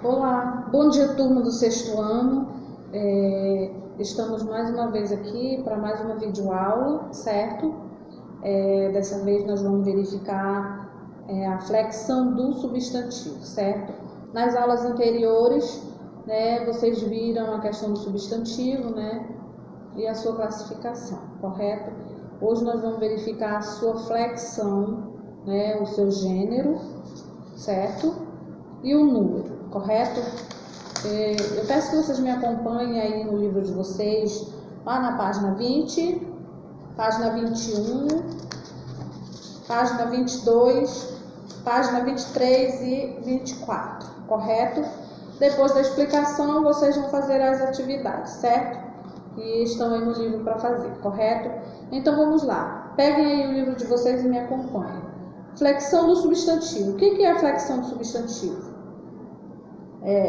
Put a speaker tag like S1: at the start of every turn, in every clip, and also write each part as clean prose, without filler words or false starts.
S1: Olá, bom dia, turma do sexto ano. Estamos mais uma vez aqui para mais uma videoaula, certo? Dessa vez nós vamos verificar a flexão do substantivo, certo? Nas aulas anteriores, né, vocês viram a questão do substantivo, né, e a sua classificação, correto? Hoje nós vamos verificar a sua flexão, né, o seu gênero, certo? E o número, correto? Eu peço que vocês me acompanhem aí no livro de vocês, lá na página 20, página 21, página 22, página 23 e 24, correto? Depois da explicação, vocês vão fazer as atividades, certo? E estão aí no livro para fazer, correto? Então vamos lá, peguem aí o livro de vocês e me acompanhem. Flexão do substantivo. O que é a flexão do substantivo?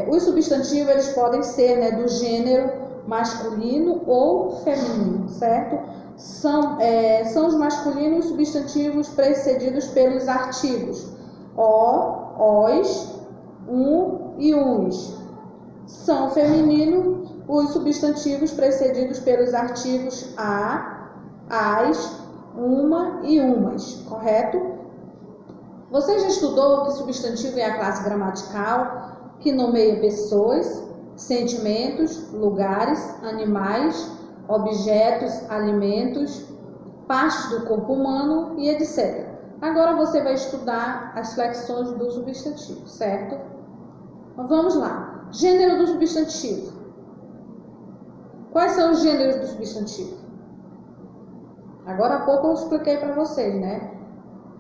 S1: Os substantivos eles podem ser, né, do gênero masculino ou feminino, certo? São os masculinos substantivos precedidos pelos artigos o, os, e uns. São femininos os substantivos precedidos pelos artigos a, as, uma e umas, correto? Você já estudou que substantivo é a classe gramatical que nomeia pessoas, sentimentos, lugares, animais, objetos, alimentos, partes do corpo humano e etc. Agora você vai estudar as flexões do substantivo, certo? Então, vamos lá. Gênero do substantivo. Quais são os gêneros do substantivo? Agora há pouco eu expliquei para vocês, né?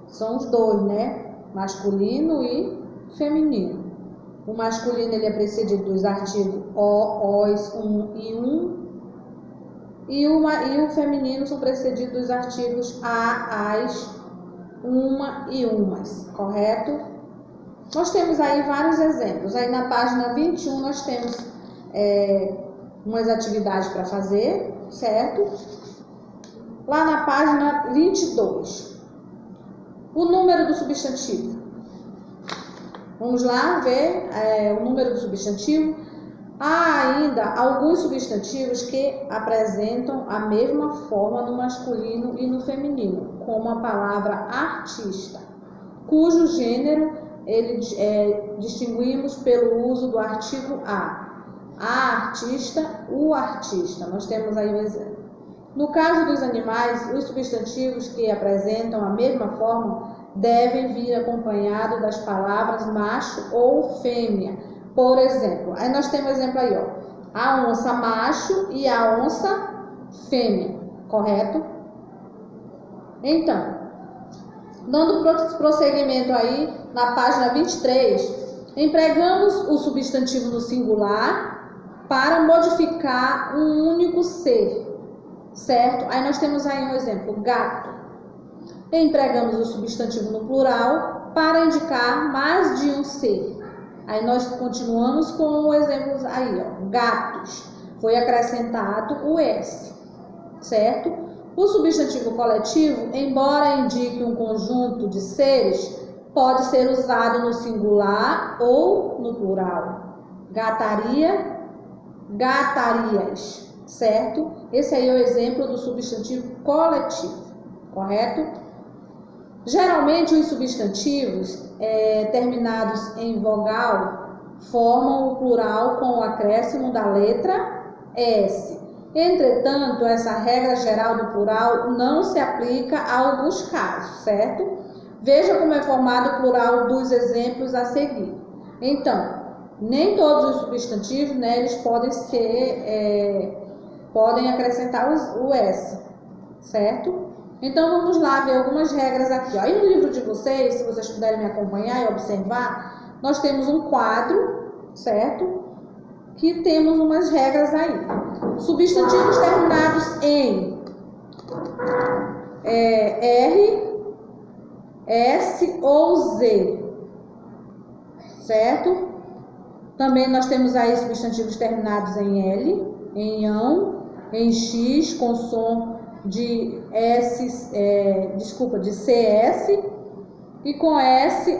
S1: São os dois, né? Masculino e feminino. O masculino ele é precedido dos artigos o, os, e um. E o feminino são precedidos dos artigos a, as, uma e umas, correto? Nós temos aí vários exemplos. Aí na página 21 nós temos umas atividades para fazer, certo? Lá na página 22, o número do substantivo. Vamos lá ver o número do substantivo. Há ainda alguns substantivos que apresentam a mesma forma no masculino e no feminino, como a palavra artista, cujo gênero distinguimos pelo uso do artigo a artista, o artista. Nós temos aí o exemplo. No caso dos animais, os substantivos que apresentam a mesma forma devem vir acompanhados das palavras macho ou fêmea. Por exemplo, aí nós temos exemplo aí, ó, a onça macho e a onça fêmea, correto? Então, dando prosseguimento aí, na página 23, empregamos o substantivo no singular para modificar um único ser, certo? Aí nós temos aí um exemplo, gato. Empregamos o substantivo no plural para indicar mais de um ser. Aí nós continuamos com o exemplo aí, ó, gatos. Foi acrescentado o S, certo? O substantivo coletivo, embora indique um conjunto de seres, pode ser usado no singular ou no plural. Gataria, gatarias, certo? Esse aí é o exemplo do substantivo coletivo, correto? Geralmente os substantivos terminados em vogal formam o plural com o acréscimo da letra S. Entretanto, essa regra geral do plural não se aplica a alguns casos, certo? Veja como é formado o plural dos exemplos a seguir. Então, nem todos os substantivos, né, eles podem acrescentar o S, certo? Então, vamos lá ver algumas regras aqui. Aí no livro de vocês, se vocês puderem me acompanhar e observar, nós temos um quadro, certo? Que temos umas regras aí. Substantivos terminados em R, S ou Z, certo? Também nós temos aí substantivos terminados em L, em ão, em X, com som de CS, e com S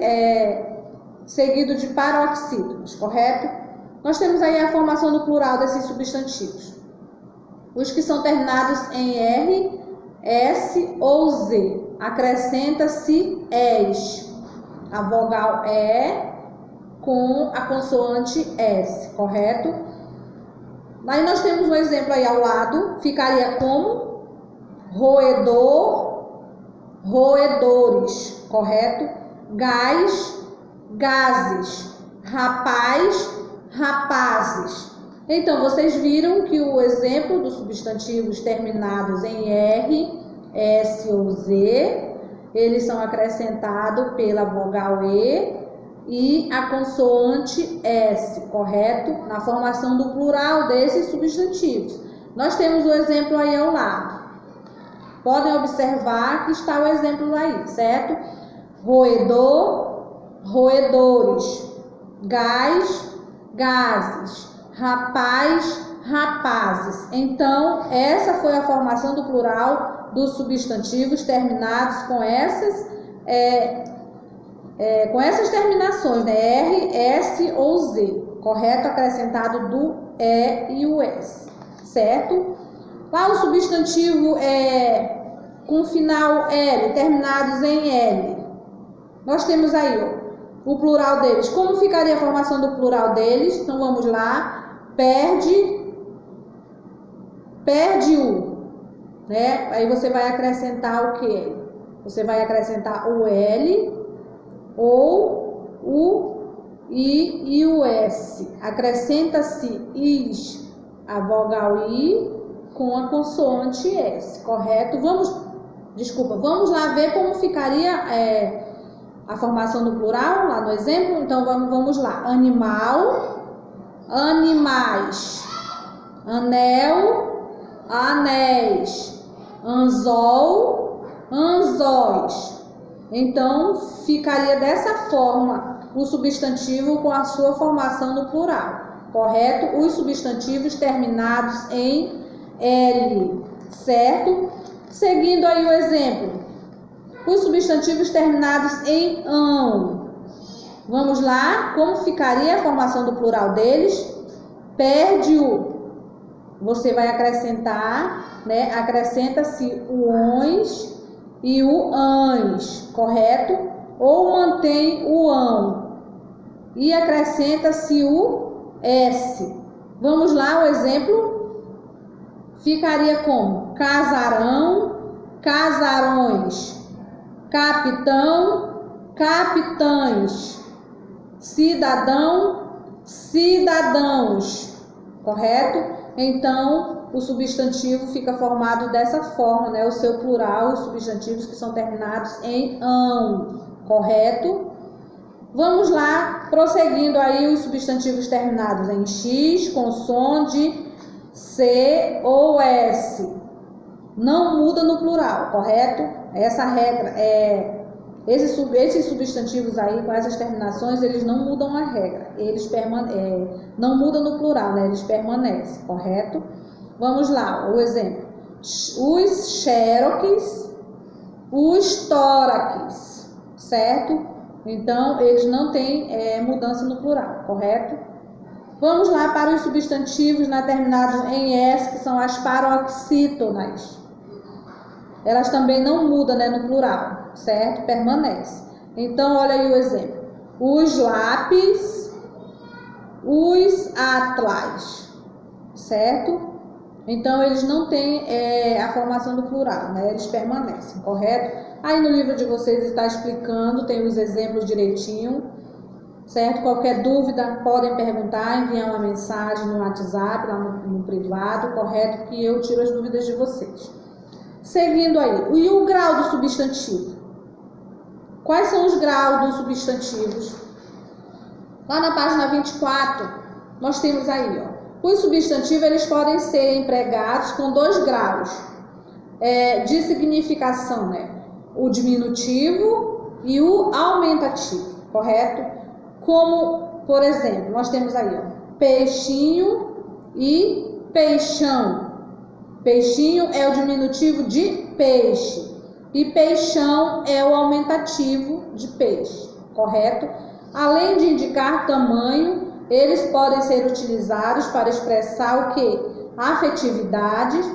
S1: seguido de paroxítonos, correto? Nós temos aí a formação do plural desses substantivos. Os que são terminados em R, S ou Z, acrescenta-se ES, a vogal E com a consoante S, correto? Aí nós temos um exemplo aí ao lado, ficaria como roedor, roedores, correto? Gás, gases, rapaz, rapazes. Então, vocês viram que o exemplo dos substantivos terminados em R, S ou Z, eles são acrescentados pela vogal e a consoante S, correto? Na formação do plural desses substantivos. Nós temos o exemplo aí ao lado. Podem observar que está o exemplo aí, certo? Roedor, roedores, gás, gases, rapaz, rapazes. Então, essa foi a formação do plural dos substantivos terminados com essas terminações, né? R, S ou Z, correto? Acrescentado do E e o S, certo? Lá o substantivo com final L, terminados em L. Nós temos aí, ó, o plural deles. Como ficaria a formação do plural deles? Então vamos lá. Perde, perde-o, né? Aí você vai acrescentar o que? Você vai acrescentar o L ou o I e o S. Acrescenta-se is, a vogal I com a consoante S, correto? Vamos lá ver como ficaria a formação do plural lá no exemplo. Então vamos lá. Animal, animais, anel, anéis, anzol, anzóis. Então ficaria dessa forma o substantivo com a sua formação no plural, correto? Os substantivos terminados em L, certo? Seguindo aí o exemplo, os substantivos terminados em ão. Vamos lá, como ficaria a formação do plural deles? Perde-o. Você vai acrescentar, né? Acrescenta-se o ons e o ans, correto? Ou mantém o ão e acrescenta-se o S. Vamos lá, o exemplo ficaria como casarão, casarões, capitão, capitães, cidadão, cidadãos, correto? Então, o substantivo fica formado dessa forma, né? O seu plural, os substantivos que são terminados em ão, correto? Vamos lá, prosseguindo aí os substantivos terminados em X, com som de C ou S. Não muda no plural, correto? Essa regra esses substantivos aí com essas terminações, eles não mudam a regra. Eles não mudam no plural, né? Eles permanecem, correto? Vamos lá, o exemplo. Os xerox, os tórax, certo? Então, eles não têm mudança no plural, correto? Vamos lá para os substantivos terminados em S, que são as paroxítonas. Elas também não mudam, né, no plural, certo? Permanece. Então, olha aí o exemplo. Os lápis, os atlas, certo? Então, eles não têm a formação do plural, né? Eles permanecem, correto? Aí no livro de vocês está explicando, tem os exemplos direitinho, certo? Qualquer dúvida, podem perguntar, enviar uma mensagem no WhatsApp, lá no privado, correto? Que eu tiro as dúvidas de vocês. Seguindo aí, e o grau do substantivo? Quais são os graus dos substantivos? Lá na página 24, nós temos aí, ó, os substantivos eles podem ser empregados com 2 graus de significação, né? O diminutivo e o aumentativo, correto? Como, por exemplo, nós temos aí, ó, peixinho e peixão. Peixinho é o diminutivo de peixe e peixão é o aumentativo de peixe, correto? Além de indicar tamanho, eles podem ser utilizados para expressar o que? Afetividades,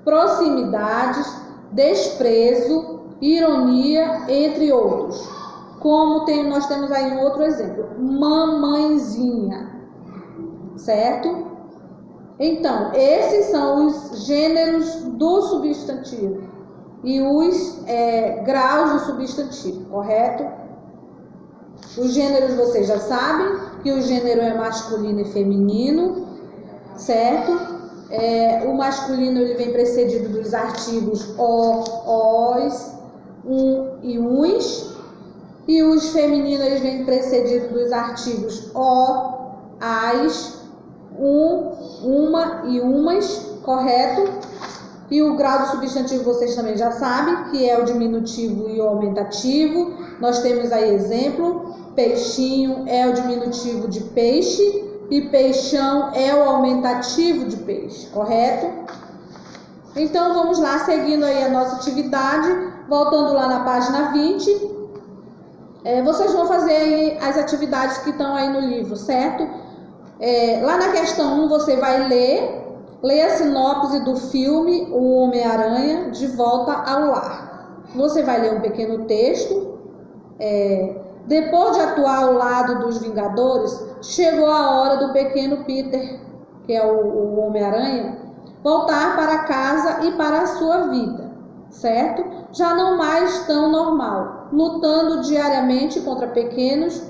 S1: proximidades, desprezo, ironia, entre outros. Como nós temos aí um outro exemplo, mamãezinha, certo? Então, esses são os gêneros do substantivo e os graus do substantivo, correto? Os gêneros vocês já sabem que o gênero é masculino e feminino, certo? O masculino ele vem precedido dos artigos o, os, e uns, e os femininos eles vêm precedidos dos artigos o, as, uma e umas, correto? E o grau do substantivo vocês também já sabem, que é o diminutivo e o aumentativo. Nós temos aí exemplo, peixinho é o diminutivo de peixe e peixão é o aumentativo de peixe, correto? Então vamos lá, seguindo aí a nossa atividade, voltando lá na página 20, vocês vão fazer aí as atividades que estão aí no livro, certo? Lá na questão 1 você vai ler a sinopse do filme O Homem-Aranha de Volta ao Lar. Você vai ler um pequeno texto. Depois de atuar ao lado dos Vingadores, chegou a hora do pequeno Peter, que é o Homem-Aranha, voltar para casa e para a sua vida, certo? Já não mais tão normal, lutando diariamente contra pequenos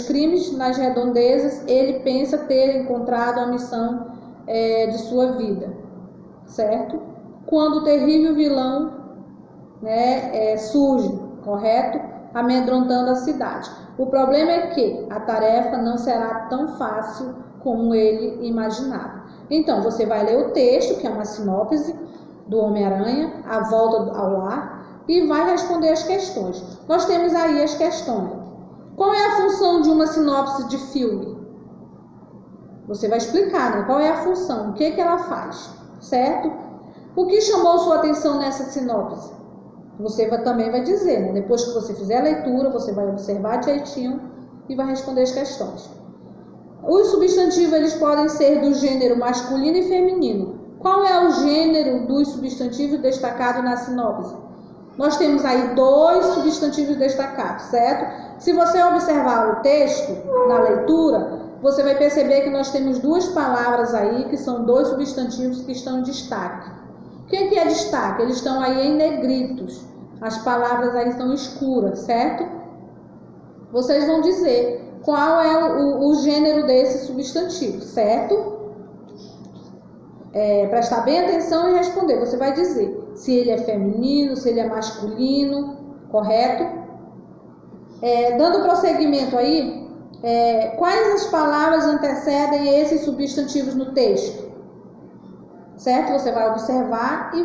S1: crimes nas redondezas. Ele pensa ter encontrado a missão de sua vida, certo? Quando o terrível vilão surge, correto? Amedrontando a cidade. O problema é que a tarefa não será tão fácil como ele imaginava. Então, você vai ler o texto, que é uma sinopse do Homem-Aranha, A Volta ao Lar, e vai responder as questões. Nós temos aí as questões. Qual é a função de uma sinopse de filme? Você vai explicar, né? Qual é a função, o que ela faz, certo? O que chamou sua atenção nessa sinopse? Você também vai dizer, né? Depois que você fizer a leitura, você vai observar direitinho e vai responder as questões. Os substantivos eles podem ser do gênero masculino e feminino. Qual é o gênero dos substantivos destacado na sinopse? Nós temos aí 2 substantivos destacados, certo? Se você observar o texto na leitura, você vai perceber que nós temos 2 palavras aí que são 2 substantivos que estão em destaque. O que é destaque? Eles estão aí em negritos. As palavras aí estão escuras, certo? Vocês vão dizer qual é o gênero desse substantivo, certo? Prestar bem atenção e responder. Você vai dizer se ele é feminino, se ele é masculino, correto? Dando prosseguimento aí, quais as palavras antecedem esses substantivos no texto? Certo? Você vai observar e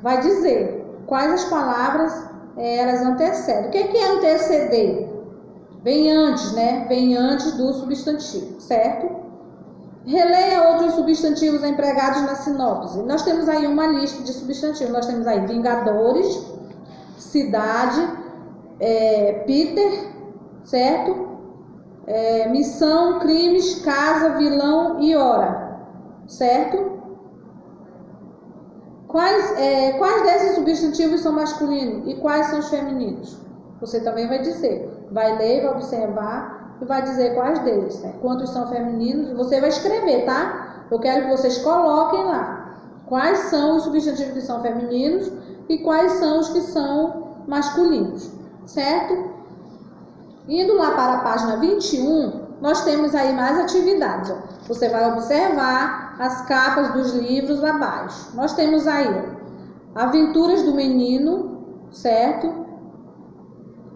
S1: vai dizer quais as palavras elas antecedem. O que é anteceder? Vem antes, né? Vem antes do substantivo, certo? Releia outros substantivos empregados na sinopse. Nós temos aí uma lista de substantivos. Nós temos aí Vingadores, cidade, Peter, certo? Missão, crimes, casa, vilão e hora, certo? Quais desses substantivos são masculinos e quais são os femininos? Você também vai dizer. Vai ler, vai observar e vai dizer quais deles, né? Quantos são femininos. Você vai escrever, tá? Eu quero que vocês coloquem lá quais são os substantivos que são femininos e quais são os que são masculinos, certo? Indo lá para a página 21, nós temos aí mais atividades. Ó. Você vai observar as capas dos livros abaixo. Nós temos aí Aventuras do Menino, certo?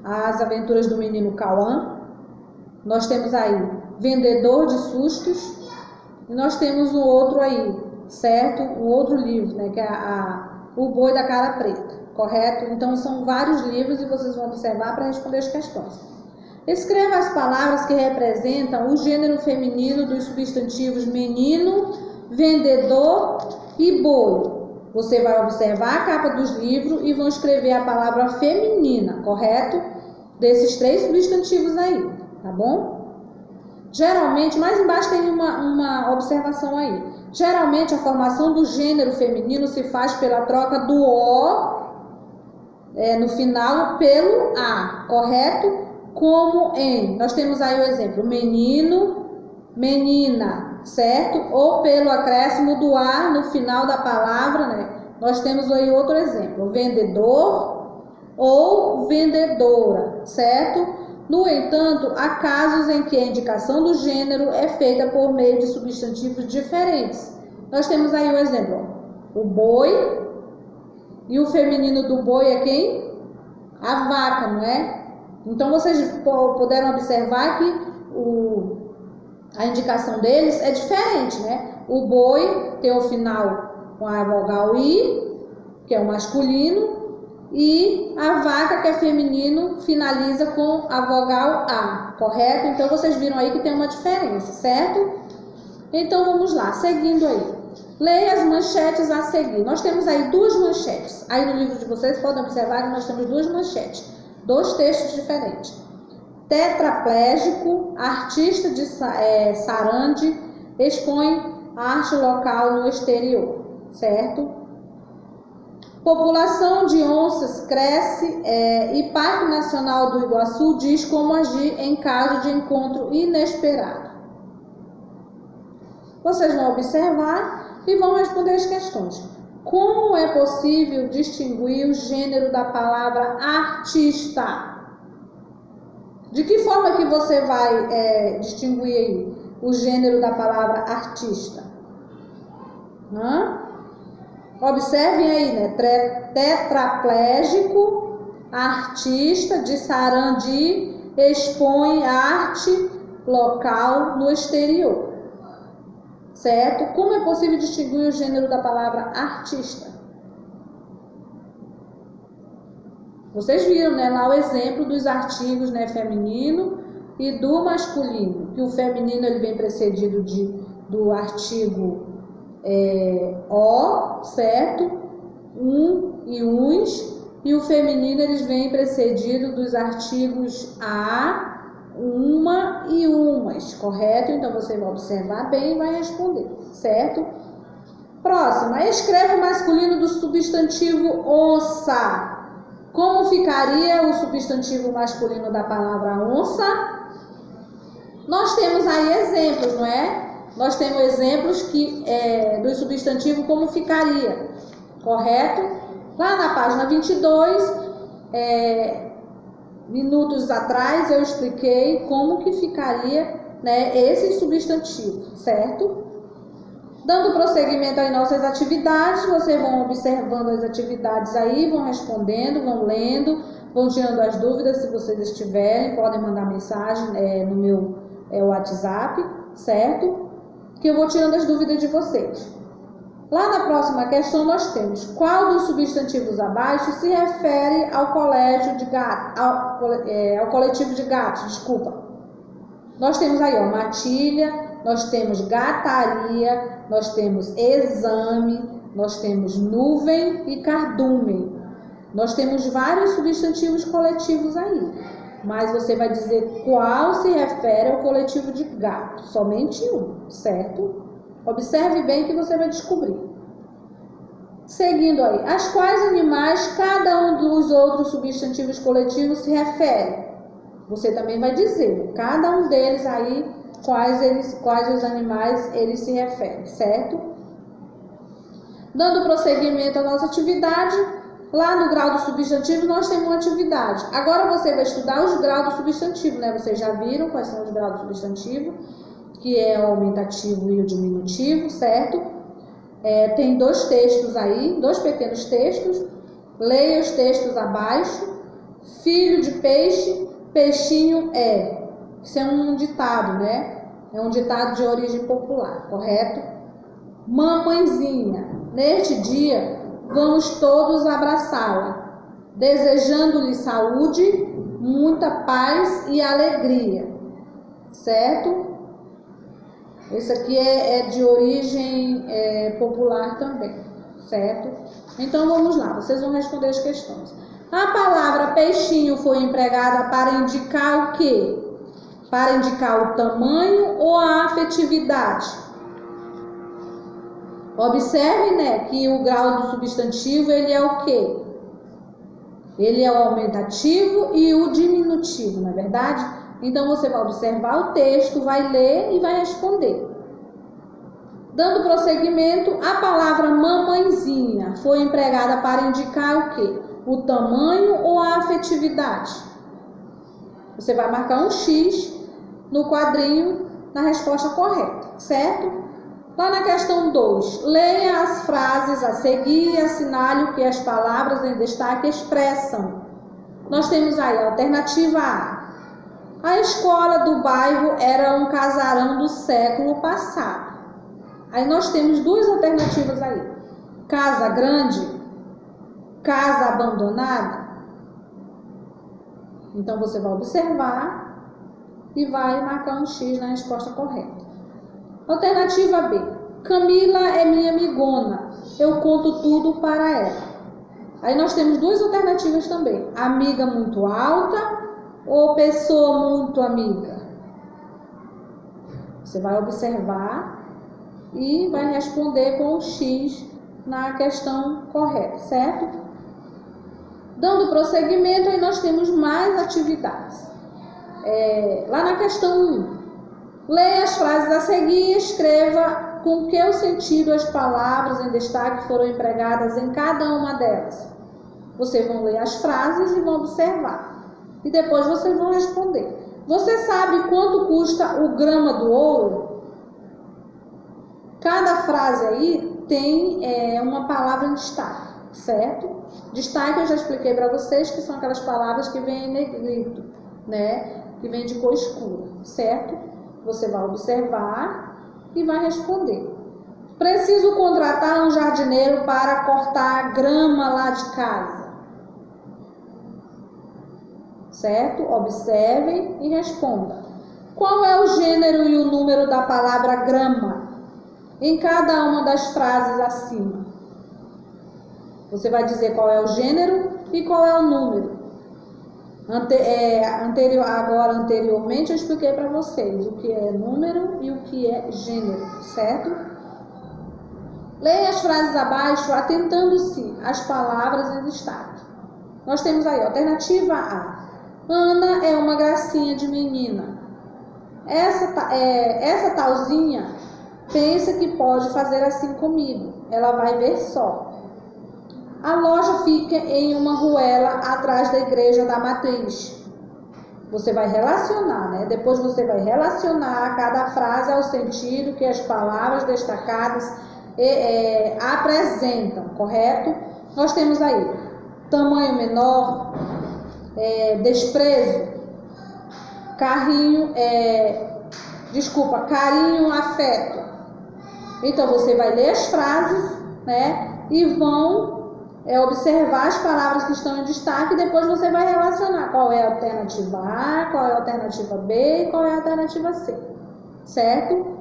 S1: As Aventuras do Menino Cauã. Nós temos aí Vendedor de Sustos. E nós temos um outro aí, certo? Um outro livro, né? Que é O Boi da Cara Preta, correto? Então, são vários livros e vocês vão observar para responder as questões. Escreva as palavras que representam o gênero feminino dos substantivos menino, vendedor e boi. Você vai observar a capa dos livros e vão escrever a palavra feminina, correto? Desses 3 substantivos aí, tá bom? Geralmente, mais embaixo tem uma observação aí. Geralmente, a formação do gênero feminino se faz pela troca do O no final pelo A, correto? Como em, nós temos aí o exemplo, menino, menina, certo? Ou pelo acréscimo do A no final da palavra, né? Nós temos aí outro exemplo, vendedor ou vendedora, certo? No entanto, há casos em que a indicação do gênero é feita por meio de substantivos diferentes. Nós temos aí o exemplo, ó, o boi, e o feminino do boi é quem? A vaca, não é? Então, vocês puderam observar que a indicação deles é diferente, né? O boi tem o final com a vogal I, que é o masculino, e a vaca, que é feminino, finaliza com a vogal A, correto? Então, vocês viram aí que tem uma diferença, certo? Então, vamos lá, seguindo aí. Leia as manchetes a seguir. Nós temos aí 2 manchetes. Aí no livro de vocês podem observar que nós temos 2 manchetes, 2 textos diferentes. Tetraplégico, artista de Sarandi, expõe arte local no exterior, certo? População de onças cresce e Parque Nacional do Iguaçu diz como agir em caso de encontro inesperado. Vocês vão observar e vão responder as questões. Como é possível distinguir o gênero da palavra artista? De que forma que você vai distinguir aí o gênero da palavra artista? Observem aí, né? Tetraplégico, artista de Sarandi, expõe arte local no exterior. Certo? Como é possível distinguir o gênero da palavra artista? Vocês viram, né, lá o exemplo dos artigos, né, feminino e do masculino, que o feminino ele vem precedido do artigo o, certo? E uns, e o feminino eles vêm precedido dos artigos a, uma e umas, correto? Então você vai observar bem e vai responder, certo? Próxima, escreva o masculino do substantivo onça. Como ficaria o substantivo masculino da palavra onça? Nós temos aí exemplos, não é? Nós temos exemplos do substantivo como ficaria, correto? Lá na página 22, minutos atrás eu expliquei como que ficaria, né, esse substantivo, certo? Dando prosseguimento às nossas atividades, vocês vão observando as atividades aí, vão respondendo, vão lendo, vão tirando as dúvidas se vocês estiverem, podem mandar mensagem no meu WhatsApp, certo? Que eu vou tirando as dúvidas de vocês. Lá na próxima questão nós temos qual dos substantivos abaixo se refere ao colégio de gato, ao coletivo de gatos, desculpa. Nós temos aí, ó, matilha, nós temos gataria, nós temos exame, nós temos nuvem e cardume. Nós temos vários substantivos coletivos aí, mas você vai dizer qual se refere ao coletivo de gato, somente um, certo? Observe bem que você vai descobrir. Seguindo aí, às quais animais cada um dos outros substantivos coletivos se refere? Você também vai dizer, cada um deles aí, quais os animais eles se referem, certo? Dando prosseguimento à nossa atividade, lá no grau do substantivo nós temos uma atividade. Agora você vai estudar os graus do substantivo, né? Vocês já viram quais são os graus do substantivo, que é o aumentativo e o diminutivo, certo? Tem 2 textos aí, 2 pequenos textos. Leia os textos abaixo. Filho de peixe, peixinho é. Isso é um ditado, né? É um ditado de origem popular, correto? Mamãezinha, neste dia vamos todos abraçá-la, desejando-lhe saúde, muita paz e alegria, certo? Esse aqui é de origem popular também, certo? Então vamos lá, vocês vão responder as questões. A palavra peixinho foi empregada para indicar o quê? Para indicar o tamanho ou a afetividade? Observe, né, que o grau do substantivo, ele é o quê? Ele é o aumentativo e o diminutivo, não é verdade? Então você vai observar o texto, vai ler e vai responder. Dando prosseguimento, a palavra mamãezinha foi empregada para indicar o quê? O tamanho ou a afetividade? Você vai marcar um X no quadrinho na resposta correta, certo? Lá na questão 2, leia as frases a seguir e assinale o que as palavras em destaque expressam. Nós temos aí a alternativa A. A escola do bairro era um casarão do século passado. Aí nós temos duas alternativas aí. Casa grande, casa abandonada. Então você vai observar e vai marcar um X na resposta correta. Alternativa B. Camila é minha amigona. Eu conto tudo para ela. Aí nós temos duas alternativas também. Amiga muito alta ou pessoa muito amiga? Você vai observar e vai responder com o X na questão correta, certo? Dando prosseguimento, aí nós temos mais atividades. Lá na questão 1, leia as frases a seguir e escreva com que o sentido as palavras em destaque foram empregadas em cada uma delas. Vocês vão ler as frases e vão observar. E depois vocês vão responder. Você sabe quanto custa o grama do ouro? Cada frase aí tem uma palavra em destaque, certo? Destaque eu já expliquei para vocês que são aquelas palavras que vêm em negrito, né? Que vêm de cor escura, certo? Você vai observar e vai responder. Preciso contratar um jardineiro para cortar a grama lá de casa. Certo? Observem e respondam. Qual é o gênero e o número da palavra grama em cada uma das frases acima? Você vai dizer qual é o gênero e qual é o número. Anteriormente eu expliquei para vocês o que é número e o que é gênero, certo? Leia as frases abaixo atentando-se às palavras em destaque. Nós temos aí, alternativa A. Ana é uma gracinha de menina. Essa talzinha pensa que pode fazer assim comigo. Ela vai ver só. A loja fica em uma ruela atrás da igreja da matriz. Você vai relacionar, né? Depois você vai relacionar cada frase ao sentido que as palavras destacadas apresentam, correto? Nós temos aí tamanho menor, desprezo, carinho, afeto. Então você vai ler as frases, né? E vão observar as palavras que estão em destaque e depois você vai relacionar qual é a alternativa A, qual é a alternativa B e qual é a alternativa C, certo?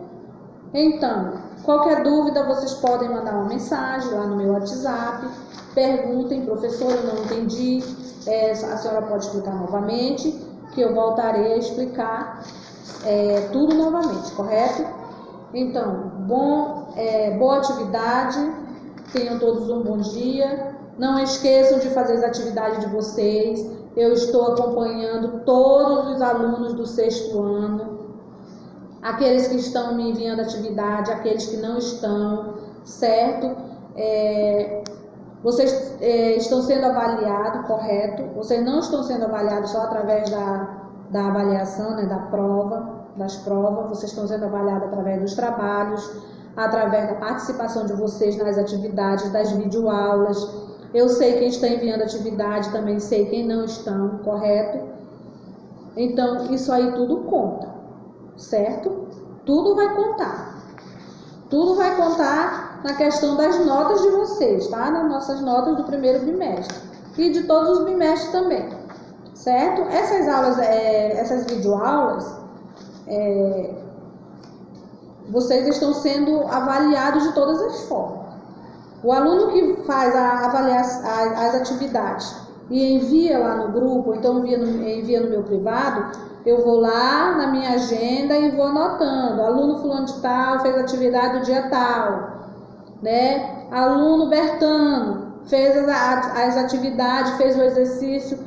S1: Então, qualquer dúvida vocês podem mandar uma mensagem lá no meu WhatsApp, perguntem, professor, eu não entendi, a senhora pode explicar novamente, que eu voltarei a explicar tudo novamente, correto? Então, boa atividade, tenham todos um bom dia. Não esqueçam de fazer as atividades de vocês. Eu estou acompanhando todos os alunos do 6º ano. Aqueles que estão me enviando atividade, aqueles que não estão, certo? Vocês estão sendo avaliados, correto? Vocês não estão sendo avaliados só através da avaliação, né, das provas. Vocês estão sendo avaliados através dos trabalhos, através da participação de vocês nas atividades, das videoaulas. Eu sei quem está enviando atividade, também sei quem não estão, correto? Então, isso aí tudo conta, certo? Tudo vai contar. Tudo vai contar na questão das notas de vocês, tá? Nas nossas notas do primeiro bimestre. E de todos os bimestres também, certo? Essas aulas, essas videoaulas, vocês estão sendo avaliados de todas as formas. O aluno que faz as atividades e envia lá no grupo, então envia no meu privado, eu vou lá na minha agenda e vou anotando. Aluno fulano de tal fez atividade do dia tal, né? Aluno Bertano fez as atividades, fez o exercício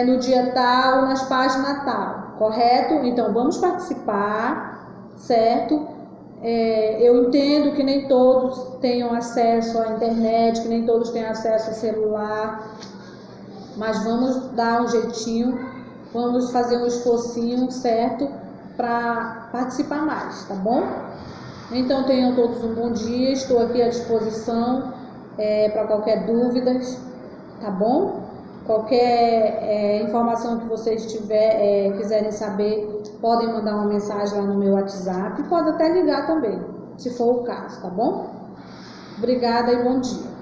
S1: no dia tal, nas páginas tal, correto? Então vamos participar, certo? Eu entendo que nem todos tenham acesso à internet, que nem todos tenham acesso a celular, mas vamos dar um jeitinho, vamos fazer um esforcinho, certo? Para participar mais, tá bom? Então tenham todos um bom dia, estou aqui à disposição para qualquer dúvida, tá bom? Qualquer informação que vocês quiserem saber, podem mandar uma mensagem lá no meu WhatsApp, pode até ligar também, se for o caso, tá bom? Obrigada e bom dia.